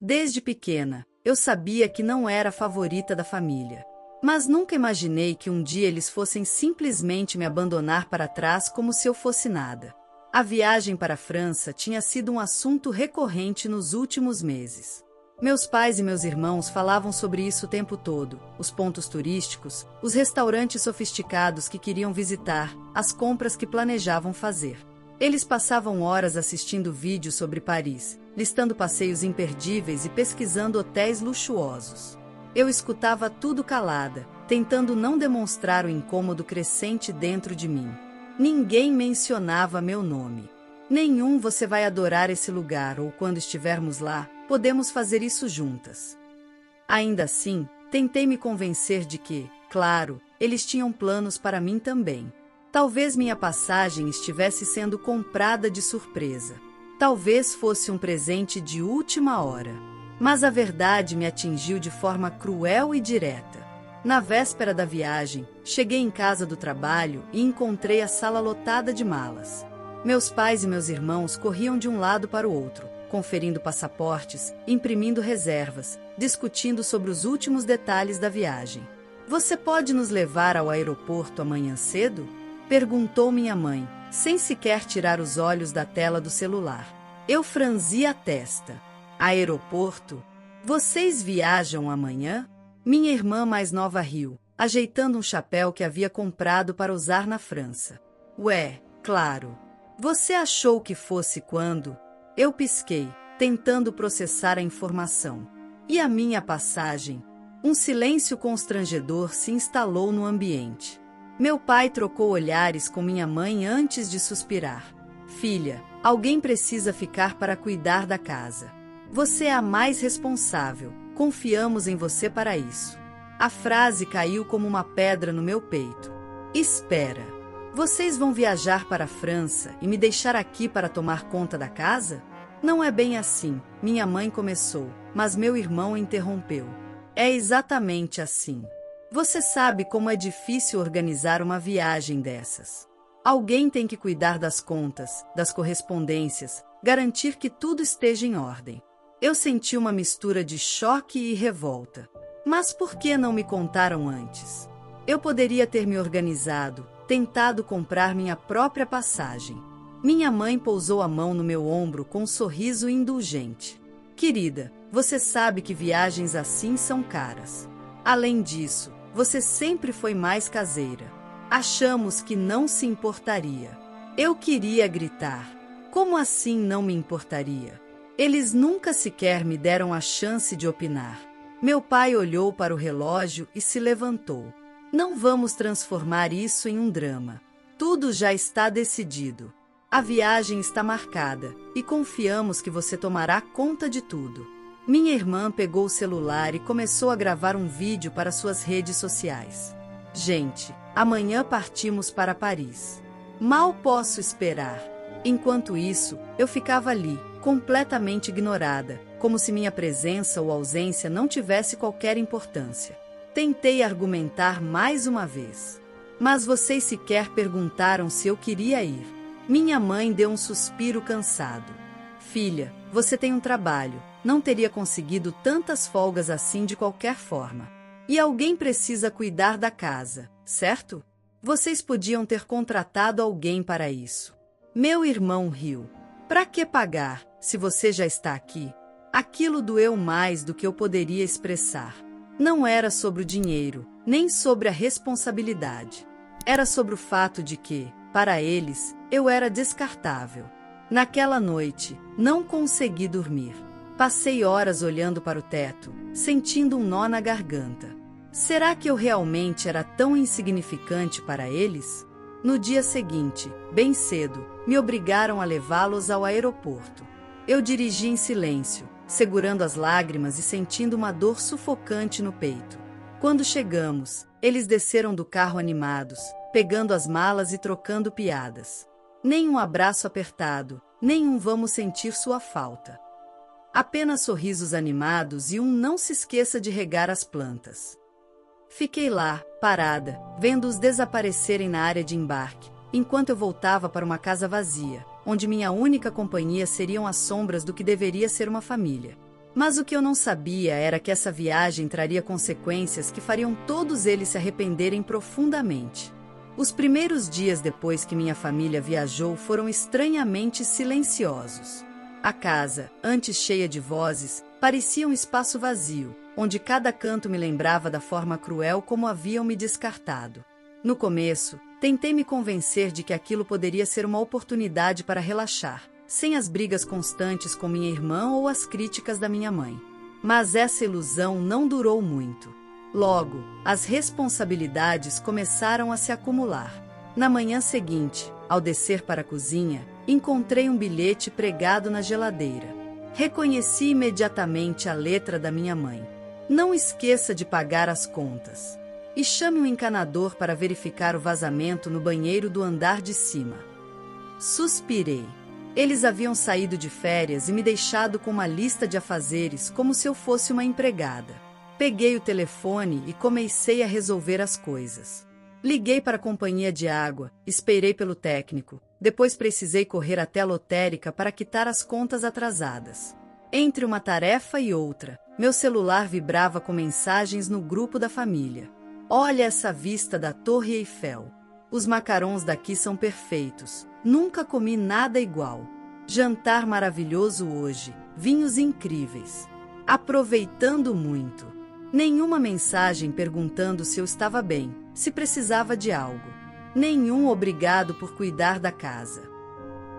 Desde pequena, eu sabia que não era a favorita da família. Mas nunca imaginei que um dia eles fossem simplesmente me abandonar para trás como se eu fosse nada. A viagem para a França tinha sido um assunto recorrente nos últimos meses. Meus pais e meus irmãos falavam sobre isso o tempo todo: os pontos turísticos, os restaurantes sofisticados que queriam visitar, as compras que planejavam fazer. Eles passavam horas assistindo vídeos sobre Paris, listando passeios imperdíveis e pesquisando hotéis luxuosos. Eu escutava tudo calada, tentando não demonstrar o incômodo crescente dentro de mim. Ninguém mencionava meu nome. Nenhum "você vai adorar esse lugar" ou "quando estivermos lá, podemos fazer isso juntas". Ainda assim, tentei me convencer de que, claro, eles tinham planos para mim também. Talvez minha passagem estivesse sendo comprada de surpresa. Talvez fosse um presente de última hora. Mas a verdade me atingiu de forma cruel e direta. Na véspera da viagem, cheguei em casa do trabalho e encontrei a sala lotada de malas. Meus pais e meus irmãos corriam de um lado para o outro, conferindo passaportes, imprimindo reservas, discutindo sobre os últimos detalhes da viagem. "Você pode nos levar ao aeroporto amanhã cedo?" perguntou minha mãe, sem sequer tirar os olhos da tela do celular. Eu franzi a testa. "Aeroporto? Vocês viajam amanhã?" Minha irmã mais nova riu, ajeitando um chapéu que havia comprado para usar na França. "Ué, claro. Você achou que fosse quando?" Eu pisquei, tentando processar a informação. "E a minha passagem?" Um silêncio constrangedor se instalou no ambiente. Meu pai trocou olhares com minha mãe antes de suspirar. "Filha, alguém precisa ficar para cuidar da casa. Você é a mais responsável, confiamos em você para isso." A frase caiu como uma pedra no meu peito. "Espera, vocês vão viajar para a França e me deixar aqui para tomar conta da casa?" "Não é bem assim", minha mãe começou, mas meu irmão interrompeu. "É exatamente assim. Você sabe como é difícil organizar uma viagem dessas. Alguém tem que cuidar das contas, das correspondências, garantir que tudo esteja em ordem." Eu senti uma mistura de choque e revolta. Mas por que não me contaram antes? Eu poderia ter me organizado, tentado comprar minha própria passagem. Minha mãe pousou a mão no meu ombro com um sorriso indulgente. "Querida, você sabe que viagens assim são caras. Além disso, você sempre foi mais caseira. Achamos que não se importaria." Eu queria gritar. Como assim não me importaria? Eles nunca sequer me deram a chance de opinar. Meu pai olhou para o relógio e se levantou. "Não vamos transformar isso em um drama. Tudo já está decidido. A viagem está marcada, e confiamos que você tomará conta de tudo." Minha irmã pegou o celular e começou a gravar um vídeo para suas redes sociais. "Gente, amanhã partimos para Paris. Mal posso esperar." Enquanto isso, eu ficava ali, completamente ignorada, como se minha presença ou ausência não tivesse qualquer importância. Tentei argumentar mais uma vez. "Mas vocês sequer perguntaram se eu queria ir." Minha mãe deu um suspiro cansado. "Filha, você tem um trabalho, não teria conseguido tantas folgas assim de qualquer forma. E alguém precisa cuidar da casa, certo? Vocês podiam ter contratado alguém para isso." Meu irmão riu. "Para que pagar, se você já está aqui?" Aquilo doeu mais do que eu poderia expressar. Não era sobre o dinheiro, nem sobre a responsabilidade. Era sobre o fato de que, para eles, eu era descartável. Naquela noite, não consegui dormir. Passei horas olhando para o teto, sentindo um nó na garganta. Será que eu realmente era tão insignificante para eles? No dia seguinte, bem cedo, me obrigaram a levá-los ao aeroporto. Eu dirigi em silêncio, segurando as lágrimas e sentindo uma dor sufocante no peito. Quando chegamos, eles desceram do carro animados, pegando as malas e trocando piadas. Nem um abraço apertado, nem um "vamos sentir sua falta." Apenas sorrisos animados e um "não se esqueça de regar as plantas." Fiquei lá, parada, vendo-os desaparecerem na área de embarque, enquanto eu voltava para uma casa vazia, onde minha única companhia seriam as sombras do que deveria ser uma família. Mas o que eu não sabia era que essa viagem traria consequências que fariam todos eles se arrependerem profundamente. Os primeiros dias depois que minha família viajou foram estranhamente silenciosos. A casa, antes cheia de vozes, parecia um espaço vazio, onde cada canto me lembrava da forma cruel como haviam me descartado. No começo, tentei me convencer de que aquilo poderia ser uma oportunidade para relaxar, sem as brigas constantes com minha irmã ou as críticas da minha mãe. Mas essa ilusão não durou muito. Logo, as responsabilidades começaram a se acumular. Na manhã seguinte, ao descer para a cozinha, encontrei um bilhete pregado na geladeira. Reconheci imediatamente a letra da minha mãe. Não esqueça de pagar as contas. E chame um encanador para verificar o vazamento no banheiro do andar de cima. Suspirei. Eles haviam saído de férias e me deixado com uma lista de afazeres como se eu fosse uma empregada. Peguei o telefone e comecei a resolver as coisas. Liguei para a companhia de água, esperei pelo técnico, depois precisei correr até a lotérica para quitar as contas atrasadas. Entre uma tarefa e outra, meu celular vibrava com mensagens no grupo da família. Olha essa vista da Torre Eiffel. Os macarons daqui são perfeitos. Nunca comi nada igual. Jantar maravilhoso hoje. Vinhos incríveis. Aproveitando muito. Nenhuma mensagem perguntando se eu estava bem, se precisava de algo. Nenhum obrigado por cuidar da casa.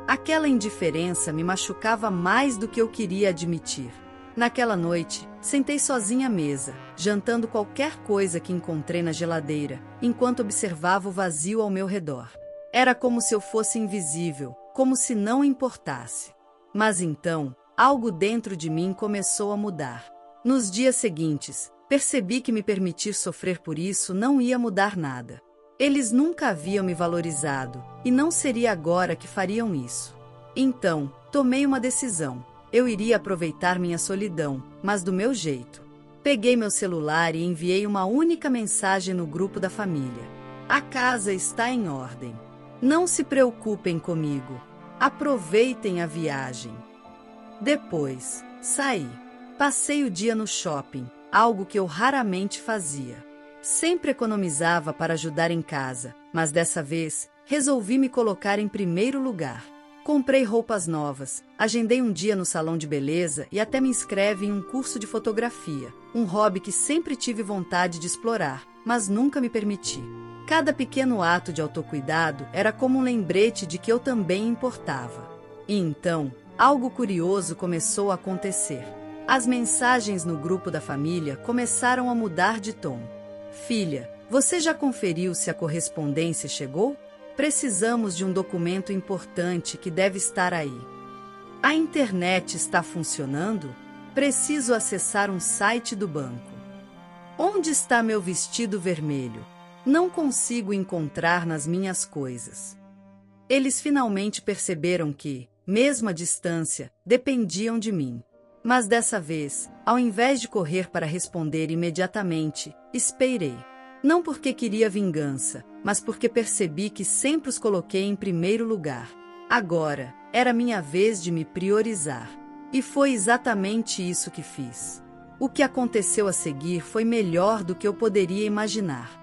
Aquela indiferença me machucava mais do que eu queria admitir. Naquela noite, sentei sozinha à mesa, jantando qualquer coisa que encontrei na geladeira, enquanto observava o vazio ao meu redor. Era como se eu fosse invisível, como se não importasse. Mas então, algo dentro de mim começou a mudar. Nos dias seguintes, percebi que me permitir sofrer por isso não ia mudar nada. Eles nunca haviam me valorizado, e não seria agora que fariam isso. Então, tomei uma decisão. Eu iria aproveitar minha solidão, mas do meu jeito. Peguei meu celular e enviei uma única mensagem no grupo da família. A casa está em ordem. Não se preocupem comigo. Aproveitem a viagem. Depois, saí. Passei o dia no shopping, algo que eu raramente fazia. Sempre economizava para ajudar em casa, mas dessa vez, resolvi me colocar em primeiro lugar. Comprei roupas novas, agendei um dia no salão de beleza e até me inscrevi em um curso de fotografia, um hobby que sempre tive vontade de explorar, mas nunca me permiti. Cada pequeno ato de autocuidado era como um lembrete de que eu também importava. E então, algo curioso começou a acontecer. As mensagens no grupo da família começaram a mudar de tom. Filha, você já conferiu se a correspondência chegou? Precisamos de um documento importante que deve estar aí. A internet está funcionando? Preciso acessar um site do banco. Onde está meu vestido vermelho? Não consigo encontrar nas minhas coisas. Eles finalmente perceberam que, mesmo à distância, dependiam de mim. Mas dessa vez, ao invés de correr para responder imediatamente, esperei. Não porque queria vingança, mas porque percebi que sempre os coloquei em primeiro lugar. Agora, era minha vez de me priorizar. E foi exatamente isso que fiz. O que aconteceu a seguir foi melhor do que eu poderia imaginar.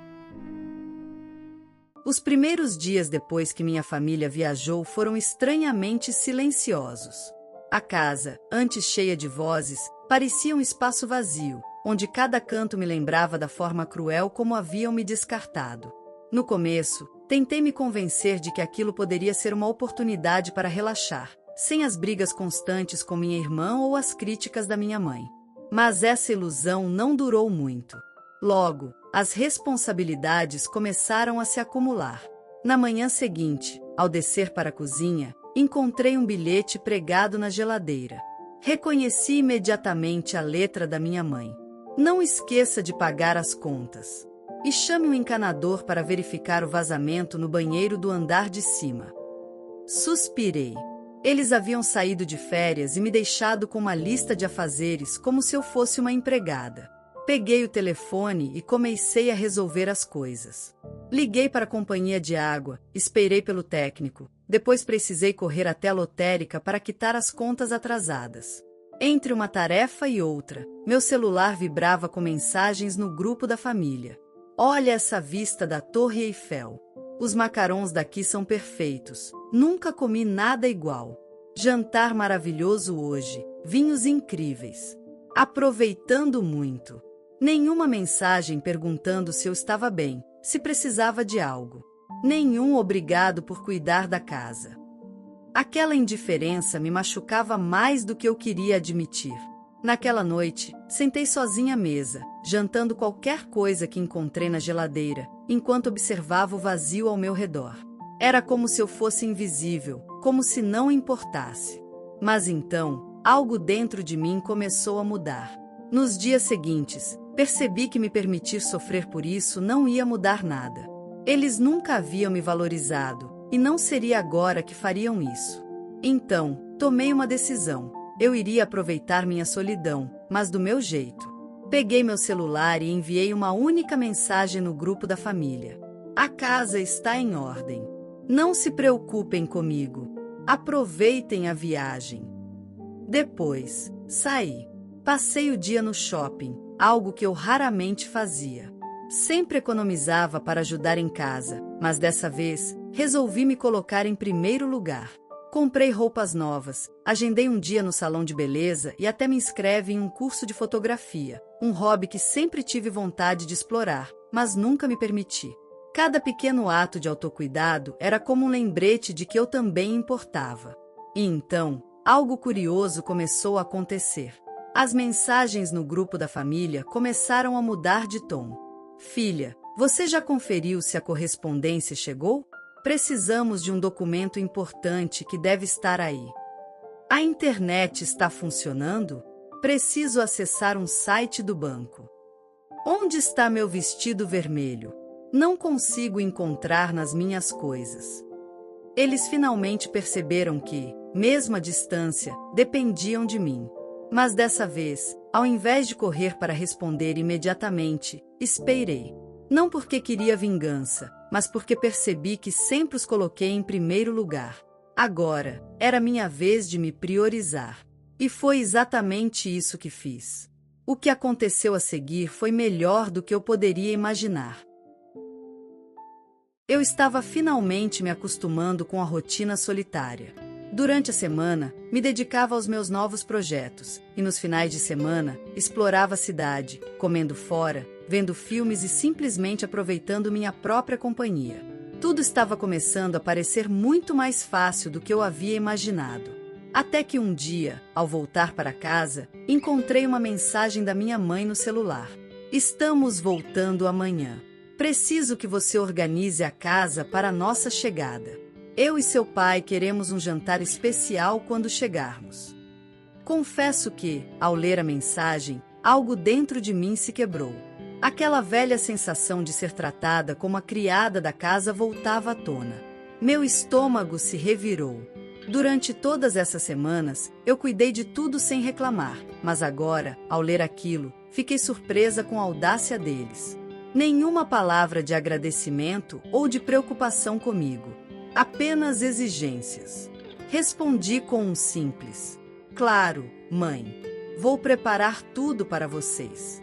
Os primeiros dias depois que minha família viajou foram estranhamente silenciosos. A casa, antes cheia de vozes, parecia um espaço vazio, onde cada canto me lembrava da forma cruel como haviam me descartado. No começo, tentei me convencer de que aquilo poderia ser uma oportunidade para relaxar, sem as brigas constantes com minha irmã ou as críticas da minha mãe. Mas essa ilusão não durou muito. Logo, as responsabilidades começaram a se acumular. Na manhã seguinte, ao descer para a cozinha, encontrei um bilhete pregado na geladeira. Reconheci imediatamente a letra da minha mãe. Não esqueça de pagar as contas. E chame um encanador para verificar o vazamento no banheiro do andar de cima. Suspirei. Eles haviam saído de férias e me deixado com uma lista de afazeres como se eu fosse uma empregada. Peguei o telefone e comecei a resolver as coisas. Liguei para a companhia de água, esperei pelo técnico, depois precisei correr até a lotérica para quitar as contas atrasadas. Entre uma tarefa e outra, meu celular vibrava com mensagens no grupo da família. Olha essa vista da Torre Eiffel. Os macarons daqui são perfeitos. Nunca comi nada igual. Jantar maravilhoso hoje. Vinhos incríveis. Aproveitando muito. Nenhuma mensagem perguntando se eu estava bem, se precisava de algo. Nenhum obrigado por cuidar da casa. Aquela indiferença me machucava mais do que eu queria admitir. Naquela noite, sentei sozinha à mesa, jantando qualquer coisa que encontrei na geladeira, enquanto observava o vazio ao meu redor. Era como se eu fosse invisível, como se não importasse. Mas então, algo dentro de mim começou a mudar. Nos dias seguintes, percebi que me permitir sofrer por isso não ia mudar nada. Eles nunca haviam me valorizado, e não seria agora que fariam isso. Então, tomei uma decisão. Eu iria aproveitar minha solidão, mas do meu jeito. Peguei meu celular e enviei uma única mensagem no grupo da família. A casa está em ordem. Não se preocupem comigo. Aproveitem a viagem. Depois, saí. Passei o dia no shopping, algo que eu raramente fazia. Sempre economizava para ajudar em casa, mas dessa vez, resolvi me colocar em primeiro lugar. Comprei roupas novas, agendei um dia no salão de beleza e até me inscrevi em um curso de fotografia, um hobby que sempre tive vontade de explorar, mas nunca me permiti. Cada pequeno ato de autocuidado era como um lembrete de que eu também importava. E então, algo curioso começou a acontecer. As mensagens no grupo da família começaram a mudar de tom. Filha, você já conferiu se a correspondência chegou? Precisamos de um documento importante que deve estar aí. A internet está funcionando? Preciso acessar um site do banco. Onde está meu vestido vermelho? Não consigo encontrar nas minhas coisas. Eles finalmente perceberam que, mesmo à distância, dependiam de mim. Mas dessa vez, ao invés de correr para responder imediatamente, esperei. Não porque queria vingança, mas porque percebi que sempre os coloquei em primeiro lugar. Agora, era minha vez de me priorizar. E foi exatamente isso que fiz. O que aconteceu a seguir foi melhor do que eu poderia imaginar. Eu estava finalmente me acostumando com a rotina solitária. Durante a semana, me dedicava aos meus novos projetos, e nos finais de semana, explorava a cidade, comendo fora, vendo filmes e simplesmente aproveitando minha própria companhia. Tudo estava começando a parecer muito mais fácil do que eu havia imaginado. Até que um dia, ao voltar para casa, encontrei uma mensagem da minha mãe no celular. Estamos voltando amanhã. Preciso que você organize a casa para a nossa chegada. Eu e seu pai queremos um jantar especial quando chegarmos. Confesso que, ao ler a mensagem, algo dentro de mim se quebrou. Aquela velha sensação de ser tratada como a criada da casa voltava à tona. Meu estômago se revirou. Durante todas essas semanas, eu cuidei de tudo sem reclamar, mas agora, ao ler aquilo, fiquei surpresa com a audácia deles. Nenhuma palavra de agradecimento ou de preocupação comigo. Apenas exigências. Respondi com um simples: claro, mãe. Vou preparar tudo para vocês.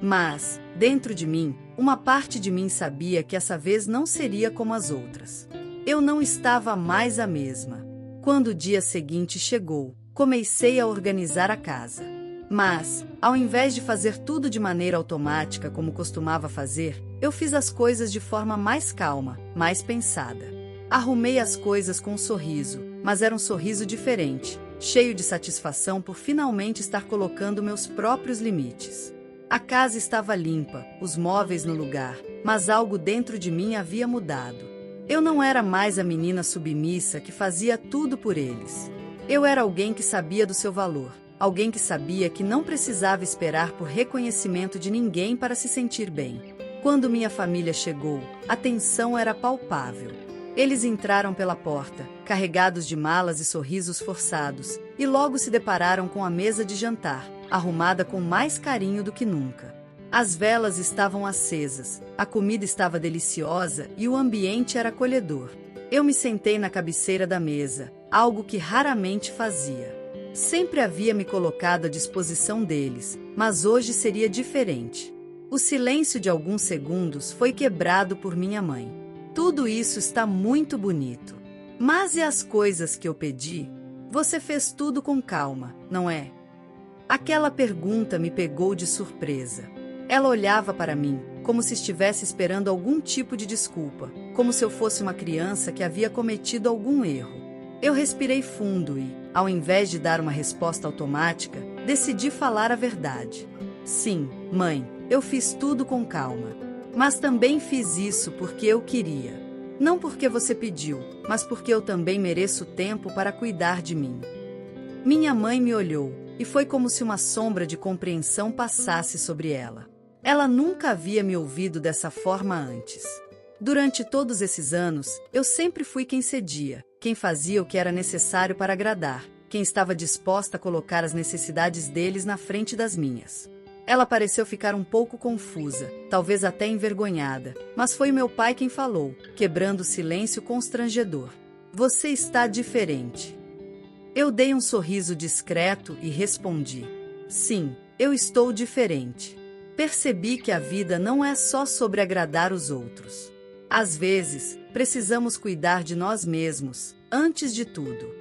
Mas, dentro de mim, uma parte de mim sabia que essa vez não seria como as outras. Eu não estava mais a mesma. Quando o dia seguinte chegou, comecei a organizar a casa. Mas, ao invés de fazer tudo de maneira automática como costumava fazer, eu fiz as coisas de forma mais calma, mais pensada. Arrumei as coisas com um sorriso, mas era um sorriso diferente, cheio de satisfação por finalmente estar colocando meus próprios limites. A casa estava limpa, os móveis no lugar, mas algo dentro de mim havia mudado. Eu não era mais a menina submissa que fazia tudo por eles. Eu era alguém que sabia do seu valor, alguém que sabia que não precisava esperar por reconhecimento de ninguém para se sentir bem. Quando minha família chegou, a tensão era palpável. Eles entraram pela porta, carregados de malas e sorrisos forçados, e logo se depararam com a mesa de jantar, arrumada com mais carinho do que nunca. As velas estavam acesas, a comida estava deliciosa e o ambiente era acolhedor. Eu me sentei na cabeceira da mesa, algo que raramente fazia. Sempre havia me colocado à disposição deles, mas hoje seria diferente. O silêncio de alguns segundos foi quebrado por minha mãe. Tudo isso está muito bonito. Mas e as coisas que eu pedi? Você fez tudo com calma, não é? Aquela pergunta me pegou de surpresa. Ela olhava para mim, como se estivesse esperando algum tipo de desculpa, como se eu fosse uma criança que havia cometido algum erro. Eu respirei fundo e, ao invés de dar uma resposta automática, decidi falar a verdade. Sim, mãe, eu fiz tudo com calma. Mas também fiz isso porque eu queria. Não porque você pediu, mas porque eu também mereço tempo para cuidar de mim. Minha mãe me olhou, e foi como se uma sombra de compreensão passasse sobre ela. Ela nunca havia me ouvido dessa forma antes. Durante todos esses anos, eu sempre fui quem cedia, quem fazia o que era necessário para agradar, quem estava disposta a colocar as necessidades deles na frente das minhas. Ela pareceu ficar um pouco confusa, talvez até envergonhada, mas foi meu pai quem falou, quebrando o silêncio constrangedor. Você está diferente. Eu dei um sorriso discreto e respondi: sim, eu estou diferente. Percebi que a vida não é só sobre agradar os outros. Às vezes, precisamos cuidar de nós mesmos, antes de tudo.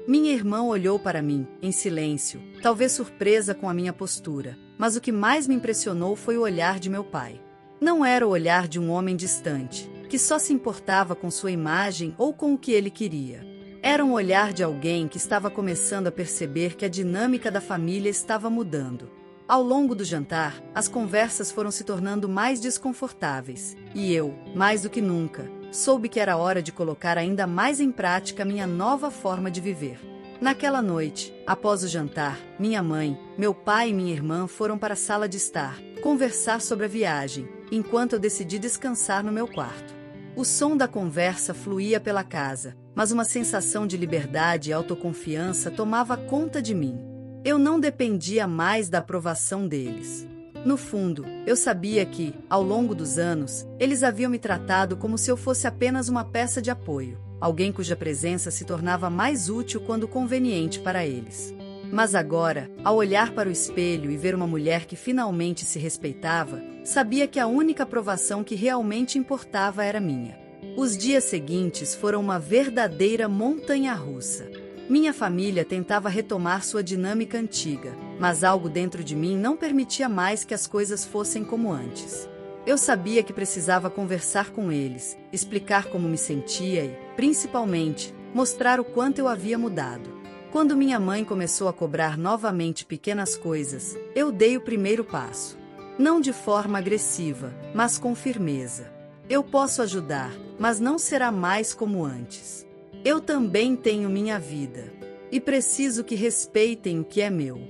Minha irmã olhou para mim, em silêncio, talvez surpresa com a minha postura, mas o que mais me impressionou foi o olhar de meu pai. Não era o olhar de um homem distante, que só se importava com sua imagem ou com o que ele queria. Era um olhar de alguém que estava começando a perceber que a dinâmica da família estava mudando. Ao longo do jantar, as conversas foram se tornando mais desconfortáveis, e eu, mais do que nunca, soube que era hora de colocar ainda mais em prática minha nova forma de viver. Naquela noite, após o jantar, minha mãe, meu pai e minha irmã foram para a sala de estar, conversar sobre a viagem, enquanto eu decidi descansar no meu quarto. O som da conversa fluía pela casa, mas uma sensação de liberdade e autoconfiança tomava conta de mim. Eu não dependia mais da aprovação deles. No fundo, eu sabia que, ao longo dos anos, eles haviam me tratado como se eu fosse apenas uma peça de apoio, alguém cuja presença se tornava mais útil quando conveniente para eles. Mas agora, ao olhar para o espelho e ver uma mulher que finalmente se respeitava, sabia que a única aprovação que realmente importava era minha. Os dias seguintes foram uma verdadeira montanha-russa. Minha família tentava retomar sua dinâmica antiga, mas algo dentro de mim não permitia mais que as coisas fossem como antes. Eu sabia que precisava conversar com eles, explicar como me sentia e, principalmente, mostrar o quanto eu havia mudado. Quando minha mãe começou a cobrar novamente pequenas coisas, eu dei o primeiro passo. Não de forma agressiva, mas com firmeza. Eu posso ajudar, mas não será mais como antes. Eu também tenho minha vida. E preciso que respeitem o que é meu.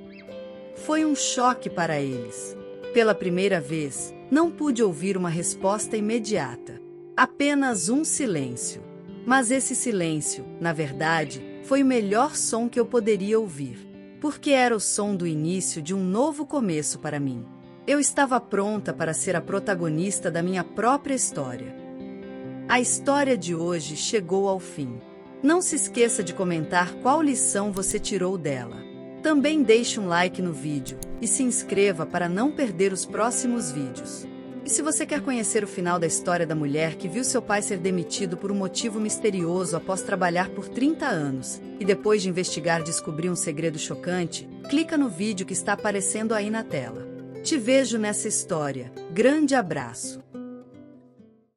Foi um choque para eles. Pela primeira vez, não pude ouvir uma resposta imediata. Apenas um silêncio. Mas esse silêncio, na verdade, foi o melhor som que eu poderia ouvir. Porque era o som do início de um novo começo para mim. Eu estava pronta para ser a protagonista da minha própria história. A história de hoje chegou ao fim. Não se esqueça de comentar qual lição você tirou dela. Também deixe um like no vídeo e se inscreva para não perder os próximos vídeos. E se você quer conhecer o final da história da mulher que viu seu pai ser demitido por um motivo misterioso após trabalhar por 30 anos, e depois de investigar descobrir um segredo chocante, clica no vídeo que está aparecendo aí na tela. Te vejo nessa história. Grande abraço!